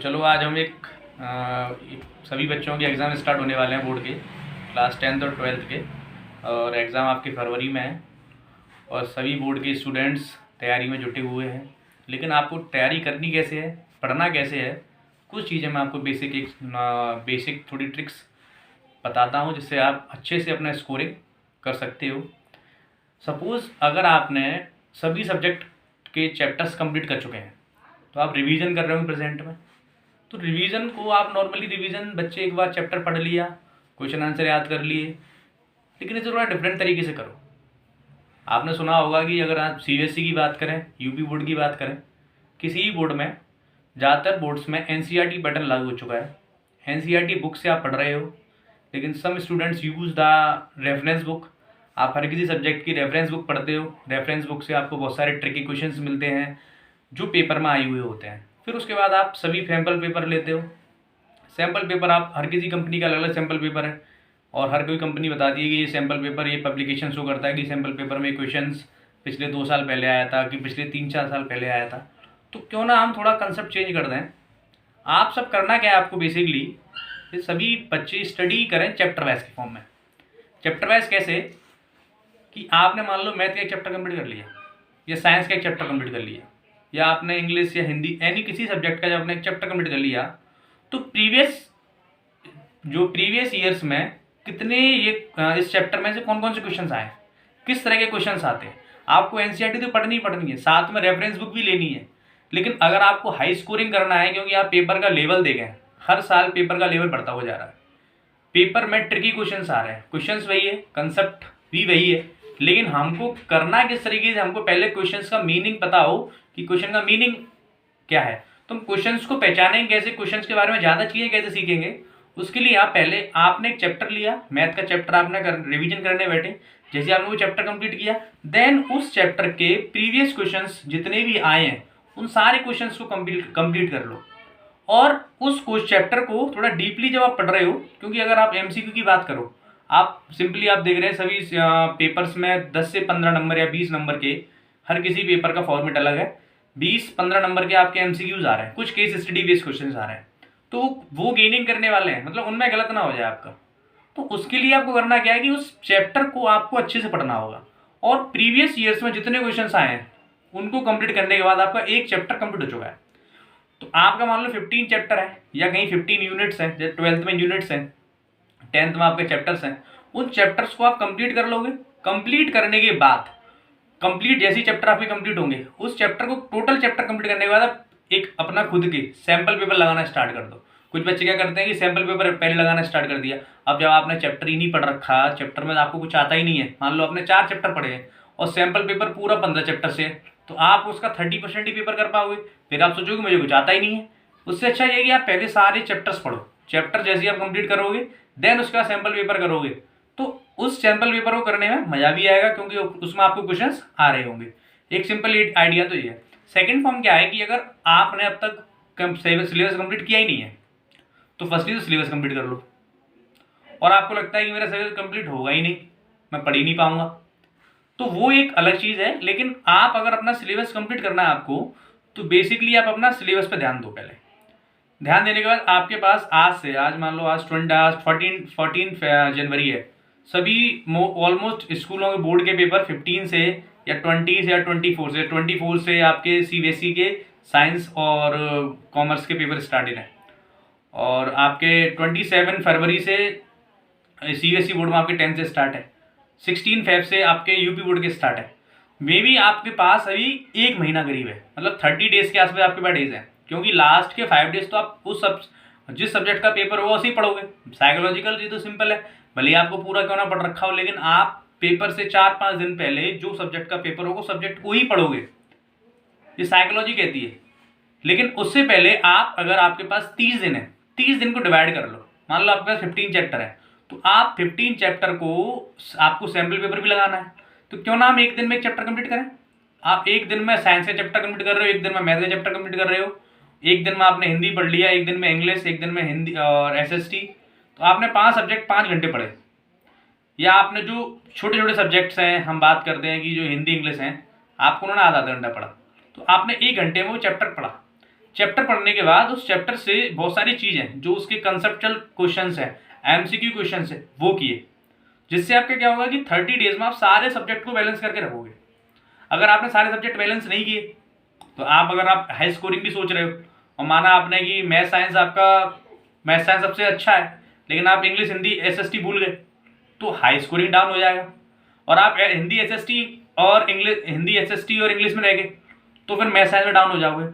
चलो आज हम सभी बच्चों के एग्ज़ाम स्टार्ट होने वाले हैं बोर्ड के, क्लास 10th और 12th के। और एग्ज़ाम आपके फरवरी में है और सभी बोर्ड के स्टूडेंट्स तैयारी में जुटे हुए हैं। लेकिन आपको तैयारी करनी कैसे है, पढ़ना कैसे है, कुछ चीज़ें मैं आपको बेसिक थोड़ी ट्रिक्स बताता हूँ जिससे आप अच्छे से अपना स्कोरिंग कर सकते हो। सपोज़ अगर आपने सभी सब्जेक्ट के चैप्टर्स कंप्लीट कर चुके हैं तो आप रिवीजन कर रहे हो प्रेजेंट में। तो रिवीजन को आप नॉर्मली रिवीजन बच्चे एक बार चैप्टर पढ़ लिया, क्वेश्चन आंसर याद कर लिए, लेकिन इसे थोड़ा डिफरेंट तरीके से करो। आपने सुना होगा कि अगर आप सीबीएसई की बात करें, यूपी बोर्ड की बात करें, किसी भी बोर्ड में ज़्यादातर बोर्ड्स में एनसीईआरटी पैटर्न लागू हो चुका है। एनसीईआरटी बुक से आप पढ़ रहे हो, लेकिन some students use the reference book. आप हर किसी सब्जेक्ट की रेफरेंस बुक पढ़ते हो। रेफरेंस बुक से आपको बहुत सारे ट्रिकी क्वेश्चंस मिलते हैं जो पेपर में आए हुए होते हैं। फिर उसके बाद आप सभी सैम्पल पेपर लेते हो। सैम्पल पेपर आप हर किसी कंपनी का अलग अलग सैम्पल पेपर है और हर कोई कंपनी बताती है कि ये सैम्पल पेपर, ये पब्लिकेशन शो करता है कि सैम्पल पेपर में क्वेश्चंस पिछले 2 साल पहले आया था कि पिछले 3-4 साल पहले आया था। तो क्यों ना हम थोड़ा कंसेप्ट चेंज कर दें। आप सब करना क्या है, आपको बेसिकली सभी बच्चे स्टडी करें चैप्टर वाइज के फॉर्म में। चैप्टर वाइज कैसे कि आपने मान लो मैथ का एक चैप्टर कंप्लीट कर लिया या साइंस का एक चैप्टर कंप्लीट कर लिया या आपने इंग्लिश या हिंदी यानी किसी सब्जेक्ट का जब आपने एक चैप्टर कंप्लीट कर लिया तो प्रीवियस ईयर्स में कितने इस चैप्टर में से कौन कौन से क्वेश्चंस आए, किस तरह के क्वेश्चंस आते हैं। आपको एनसीईआरटी तो पढ़नी है, साथ में रेफरेंस बुक भी लेनी है। लेकिन अगर आपको हाई स्कोरिंग करना है, क्योंकि आप पेपर का लेवल देखें, हर साल पेपर का लेवल बढ़ता हुआ जा रहा है। पेपर में ट्रिकी क्वेश्चंस आ रहे हैं, क्वेश्चंस वही है, कंसेप्ट भी वही है, लेकिन हमको करना किस तरीके से, हमको पहले क्वेश्चंस का मीनिंग पता हो कि क्वेश्चन का मीनिंग क्या है। तुम क्वेश्चंस को पहचानेंगे कैसे, क्वेश्चंस के बारे में ज़्यादा चीज़ें कैसे सीखेंगे। उसके लिए आप पहले आपने एक चैप्टर लिया, मैथ का चैप्टर आपने रिवीजन करने बैठे। जैसे आपने वो चैप्टर कंप्लीट किया, देन उस चैप्टर के प्रीवियस क्वेश्चंस जितने भी आए हैं उन सारे क्वेश्चंस को कंप्लीट कर लो। और उस चैप्टर को थोड़ा डीपली जब आप पढ़ रहे हो, क्योंकि अगर आप एमसीक्यू की बात करो, आप सिंपली आप देख रहे हैं सभी पेपर्स में 10 से 15 नंबर या 20 नंबर के, हर किसी पेपर का फॉर्मेट अलग है, 20-15 नंबर के आपके एमसीक्यूज आ रहे हैं, कुछ केस स्टडी बेस्ड क्वेश्चंस आ रहे हैं। तो वो गेनिंग करने वाले हैं, मतलब उनमें गलत ना हो जाए आपका। तो उसके लिए आपको करना क्या है कि उस चैप्टर को आपको अच्छे से पढ़ना होगा और प्रीवियस ईयर्स में जितने क्वेश्चन आए हैं उनको कंप्लीट करने के बाद आपका एक चैप्टर कंप्लीट हो चुका है। तो आपका मान लो 15 चैप्टर है या कहीं 15 यूनिट्स हैं, जैसे 12th में यूनिट्स हैं, 10th में आपके चैप्टर्स हैं, उन चैप्टर्स को आप कंप्लीट कर लोगे। कंप्लीट करने के बाद, कंप्लीट जैसे ही चैप्टर आपके कंप्लीट होंगे, उस चैप्टर को टोटल चैप्टर कंप्लीट करने के बाद आप एक अपना खुद के सैम्पल पेपर लगाना स्टार्ट कर दो। कुछ बच्चे क्या करते हैं कि सैम्पल पेपर पहले लगाना स्टार्ट कर दिया। अब जब आपने चैप्टर ही नहीं पढ़ रखा, चैप्टर में आपको कुछ आता ही नहीं है, मान लो आपने 4 चैप्टर पढ़े हैं और सैम्पल पेपर पूरा 15 चैप्टर से है, तो आप उसका 30% ही पेपर कर पाओगे। फिर आप सोचोगे मुझे कुछ आता ही नहीं है। उससे अच्छा ये कि आप पहले सारे चैप्टर्स पढ़ो। चैप्टर जैसे ही आप कंप्लीट करोगे, देन उसका सैम्पल पेपर करोगे, तो उस सैम्पल पेपर को करने में मजा भी आएगा, क्योंकि उसमें आपको क्वेश्चंस आ रहे होंगे। एक सिंपल आइडिया तो ये है। सेकंड फॉर्म क्या है कि अगर आपने अब तक सिलेबस कंप्लीट किया ही नहीं है, तो फर्स्टली तो सिलेबस कंप्लीट कर लो। और आपको लगता है कि मेरा सिलेबस कंप्लीट होगा ही नहीं, मैं पढ़ ही नहीं पाऊंगा, तो वो एक अलग चीज़ है। लेकिन आप अगर अपना सिलेबस कंप्लीट करना है आपको, तो बेसिकली आप अपना सिलेबस पे ध्यान दो। पहले ध्यान देने के बाद आपके पास आज मान लो आज 14 जनवरी है, सभी ऑलमोस्ट स्कूलों के बोर्ड के पेपर 15 से या 20 से या 24 से आपके सीबीएसई के साइंस और कॉमर्स के पेपर स्टार्टेड हैं। और आपके 27 फरवरी से सीबीएसई बोर्ड में आपके 10 से स्टार्ट है, 16 फेब से आपके यूपी बोर्ड के स्टार्ट है। मे बी आपके पास अभी 1 महीना करीब है, मतलब 30 डेज के आसपास आपके पास डेज हैं, क्योंकि लास्ट के 5 डेज तो आप जिस सब्जेक्ट का पेपर होगा उसी पढ़ोगे। साइकोलॉजिकल जी तो सिंपल है, भले ही आपको पूरा क्यों ना पढ़ रखा हो, लेकिन आप पेपर से 4-5 दिन पहले जो सब्जेक्ट का पेपर होगा सब्जेक्ट को ही पढ़ोगे, ये साइकोलॉजी कहती है। लेकिन उससे पहले आप, अगर आपके पास 30 दिन है, 30 दिन को डिवाइड कर लो। मान लो आपके पास 15 चैप्टर है, तो आप 15 चैप्टर को आपको सैम्पल पेपर भी लगाना है, तो क्यों ना हम एक दिन में एक चैप्टर कंप्लीट करें। आप एक दिन में साइंस का चैप्टर कंप्लीट कर रहे हो, एक दिन में मैथ का चैप्टर कंप्लीट कर रहे हो, एक दिन में आपने हिंदी पढ़ लिया, एक दिन में इंग्लिश, एक दिन में हिंदी और एसएसटी, तो आपने 5 सब्जेक्ट 5 घंटे पढ़े। या आपने जो छोटे छोटे सब्जेक्ट्स हैं, हम बात करते हैं कि जो हिंदी इंग्लिश हैं, आपको उन्होंने आधा घंटा पढ़ा, तो आपने 1 घंटे में वो चैप्टर पढ़ा। चैप्टर पढ़ने के बाद उस चैप्टर से बहुत सारी चीज़ें जो उसके कंसेप्चुअल क्वेश्चंस है, एमसीक्यू क्वेश्चंस है, वो किए, जिससे आपका क्या होगा कि 30 डेज में आप सारे सब्जेक्ट को बैलेंस करके रखोगे। अगर आपने सारे सब्जेक्ट बैलेंस नहीं किए तो अगर आप हाई स्कोरिंग भी सोच रहे हो और माना आपने कि मैथ साइंस सबसे अच्छा है, लेकिन आप इंग्लिश हिंदी एसएसटी भूल गए, तो हाई स्कोरिंग डाउन हो जाएगा। और आप हिंदी एसएसटी और इंग्लिश में रह गए तो फिर मैथ साइंस में डाउन हो जाओगे।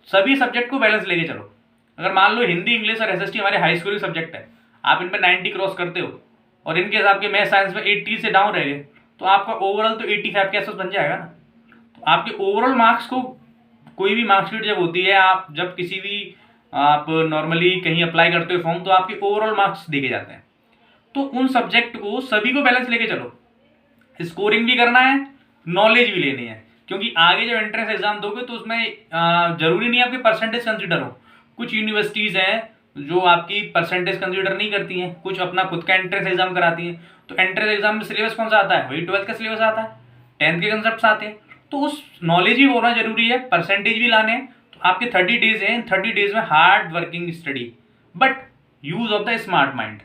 सभी सब्जेक्ट को बैलेंस लेके चलो। अगर मान लो हिंदी, इंग्लिश और एसएसटी हमारे हाई स्कोरिंग सब्जेक्ट है, आप इन पर 90 क्रॉस करते हो और इनके हिसाब के मैथ साइंस में 80 से डाउन रह गए, तो आपका ओवरऑल तो 85 के आसपास बन जाएगा ना। तो आपके ओवरऑल मार्क्स को, कोई भी मार्कशीट जब होती है, आप जब किसी भी आप नॉर्मली कहीं अप्लाई करते हो फॉर्म, तो आपके ओवरऑल मार्क्स देखे जाते हैं। तो उन सब्जेक्ट को सभी को बैलेंस लेके चलो, स्कोरिंग भी करना है, नॉलेज भी लेनी है, क्योंकि आगे जब एंट्रेंस एग्जाम दोगे तो उसमें जरूरी नहीं आपके परसेंटेज कंसिडर हो। कुछ यूनिवर्सिटीज़ हैं जो आपकी परसेंटेज कंसिडर नहीं करती हैं, कुछ अपना खुद का एंट्रेंस एग्जाम कराती हैं। तो एंट्रेंस एग्जाम में सिलेबस कौन सा आता है? वही 12th का सिलेबस आता है, 10th के कंसेप्ट आते हैं। तो उस नॉलेज भी होना जरूरी है, परसेंटेज भी लाने हैं। तो आपके 30 डेज हैं, इन 30 डेज में hard working study, but use of the smart mind,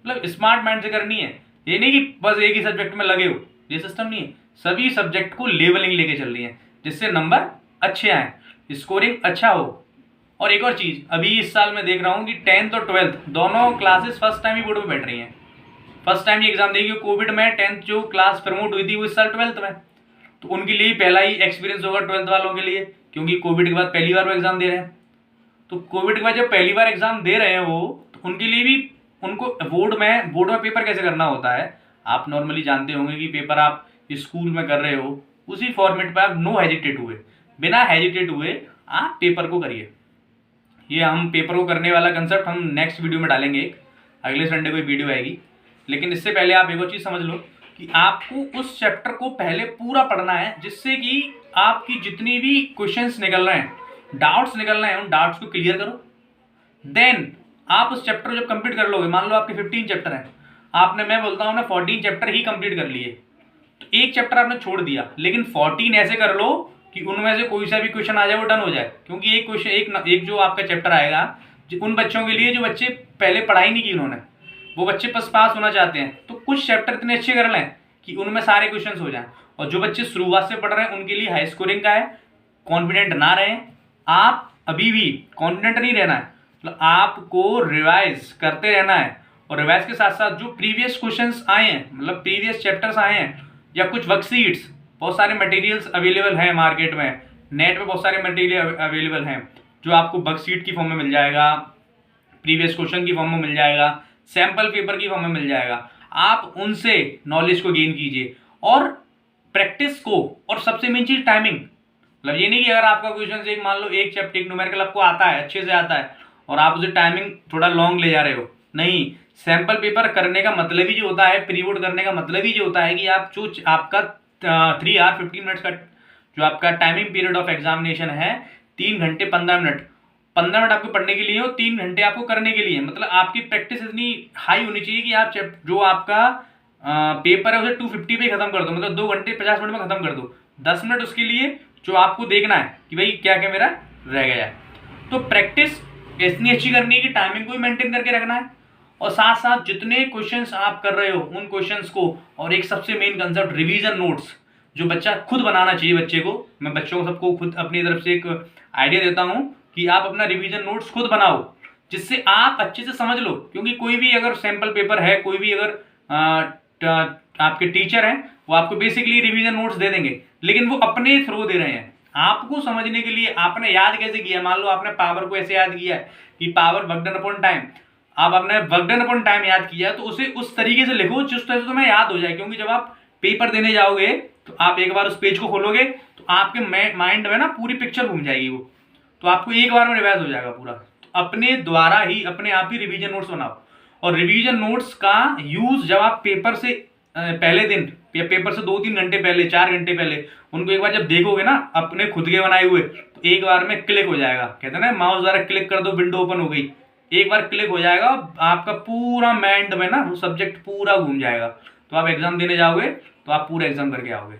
मतलब स्मार्ट माइंड से करनी है। ये नहीं कि बस एक ही सब्जेक्ट में लगे हो, ये सिस्टम नहीं है। सभी सब्जेक्ट को लेवलिंग लेके चल रही है, जिससे नंबर अच्छे आए, स्कोरिंग अच्छा हो। और एक और चीज़, अभी इस साल मैं देख रहा हूँ कि 10th और 12th दोनों क्लासेस फर्स्ट टाइम ही बोर्ड पे बैठ रही हैं, फर्स्ट टाइम ये एग्जाम देगी। कोविड में 10th जो क्लास प्रमोट हुई थी वो इस साल 12th में, तो उनके लिए पहला ही एक्सपीरियंस होगा 12th वालों के लिए, क्योंकि कोविड के बाद पहली बार वो एग्जाम दे रहे हैं। तो कोविड के बाद जब पहली बार एग्जाम दे रहे हैं वो, तो उनके लिए भी, उनको बोर्ड में पेपर कैसे करना होता है आप नॉर्मली जानते होंगे कि पेपर आप स्कूल में कर रहे हो, उसी फॉर्मेट पर आप बिना हेजिटेट हुए आप पेपर को करिए। ये हम पेपर को करने वाला कंसेप्ट हम नेक्स्ट वीडियो में डालेंगे, अगले संडे को वीडियो आएगी। लेकिन इससे पहले आप एक और चीज़ समझ लो कि आपको उस चैप्टर को पहले पूरा पढ़ना है, जिससे कि आपकी जितनी भी क्वेश्चंस निकल रहे हैं, डाउट्स निकल रहे हैं, उन डाउट्स को क्लियर करो। देन आप उस चैप्टर जब कंप्लीट कर लोगे, मान लो आपके 15 चैप्टर हैं, आपने, मैं बोलता हूँ ना, 14 चैप्टर ही कंप्लीट कर लिए, तो एक चैप्टर आपने छोड़ दिया, लेकिन 14 ऐसे कर लो कि उनमें से कोई सा भी क्वेश्चन आ जाए वो डन हो जाए। क्योंकि एक क्वेश्चन, एक जो आपका चैप्टर आएगा उन बच्चों के लिए जो बच्चे पहले पढ़ाई नहीं की उन्होंने, वो बच्चे पास होना चाहते हैं, तो कुछ चैप्टर इतने अच्छे कर लें कि उनमें सारे क्वेश्चन हो जाएं। और जो बच्चे शुरुआत से पढ़ रहे हैं उनके लिए हाई स्कोरिंग का है, कॉन्फिडेंट ना रहें। आप अभी भी कॉन्फिडेंट नहीं रहना है, मतलब आपको रिवाइज करते रहना है। और रिवाइज के साथ साथ जो प्रीवियस क्वेश्चंस आए हैं, मतलब प्रीवियस चैप्टर्स आए हैं, या कुछ वर्कशीट्स, बहुत सारे मटेरियल्स अवेलेबल हैं मार्केट में, नेट पे बहुत सारे मटेरियल अवेलेबल हैं, जो आपको वर्कशीट की फॉर्म में मिल जाएगा, प्रीवियस क्वेश्चन की फॉर्म में मिल जाएगा, सैम्पल पेपर की फॉर्म में मिल जाएगा। आप उनसे नॉलेज को गेन कीजिए और प्रैक्टिस को, और सबसे मेन चीज टाइमिंग। मतलब ये नहीं कि अगर आपका क्वेश्चन एक, मान लो एक चैप्टर एक न्यूमेरिकल आपको आता है, अच्छे से आता है, और आप उसे टाइमिंग थोड़ा लॉन्ग ले जा रहे हो, नहीं। सैम्पल पेपर करने का मतलब ही जो होता है, प्री बोर्ड करने का मतलब ही जो होता है कि आप जो आपका 3 आवर 15 मिनट्स का जो आपका टाइमिंग पीरियड ऑफ एग्जामिनेशन है, 3 घंटे 15 मिनट, 15 मिनट आपको पढ़ने के लिए और 3 घंटे आपको करने के लिए। मतलब आपकी प्रैक्टिस इतनी हाई होनी चाहिए कि आप जो आपका पेपर है उसे 250 पे खत्म कर दो, मतलब 2 घंटे 50 मिनट में खत्म कर दो। 10 मिनट उसके लिए जो आपको देखना है कि भाई क्या क्या मेरा रह गया है। तो प्रैक्टिस इतनी अच्छी करनी है कि टाइमिंग को भी मेंटेन करके रखना है, और साथ साथ जितने क्वेश्चंस आप कर रहे हो उन क्वेश्चंस को, और एक सबसे मेन कंसेप्ट रिवीजन नोट्स, जो बच्चा खुद बनाना चाहिए। बच्चे को, मैं बच्चों को सबको खुद अपनी तरफ से एक आइडिया देता हूं कि आप अपना रिवीजन नोट्स खुद बनाओ, जिससे आप अच्छे से समझ लो। क्योंकि कोई भी अगर सैंपल पेपर है, कोई भी अगर आपके टीचर हैं, वो आपको बेसिकली रिवीजन नोट्स दे देंगे, लेकिन वो अपने थ्रू दे रहे हैं आपको समझने के लिए। आपने याद कैसे किया? मान लो आपने पावर को ऐसे याद किया है कि power work done upon time, आप आपने वर्क डन अपॉन टाइम याद किया, तो उसे उस तरीके से लिखो जिस तरह से तुम्हें याद हो जाए। क्योंकि जब आप पेपर देने जाओगे तो आप एक बार उस पेज को खोलोगे तो आपके माइंड में ना पूरी पिक्चर घूम जाएगी वो, तो आपको एक बार में रिवाइज हो जाएगा पूरा। तो अपने द्वारा ही, अपने आप ही रिवीजन नोट्स बनाओ। और रिवीजन नोट्स का यूज जब आप पेपर से पहले दिन या पेपर से 2-3 घंटे पहले, 4 घंटे पहले उनको एक बार जब देखोगे ना अपने खुद के बनाए हुए, तो एक बार में क्लिक हो जाएगा। कहते हैं ना, माउस द्वारा क्लिक कर दो विंडो ओपन हो गई, एक बार क्लिक हो जाएगा, आपका पूरा माइंड में ना वो सब्जेक्ट पूरा घूम जाएगा। तो आप एग्जाम देने जाओगे तो आप पूरा एग्जाम करके आओगे।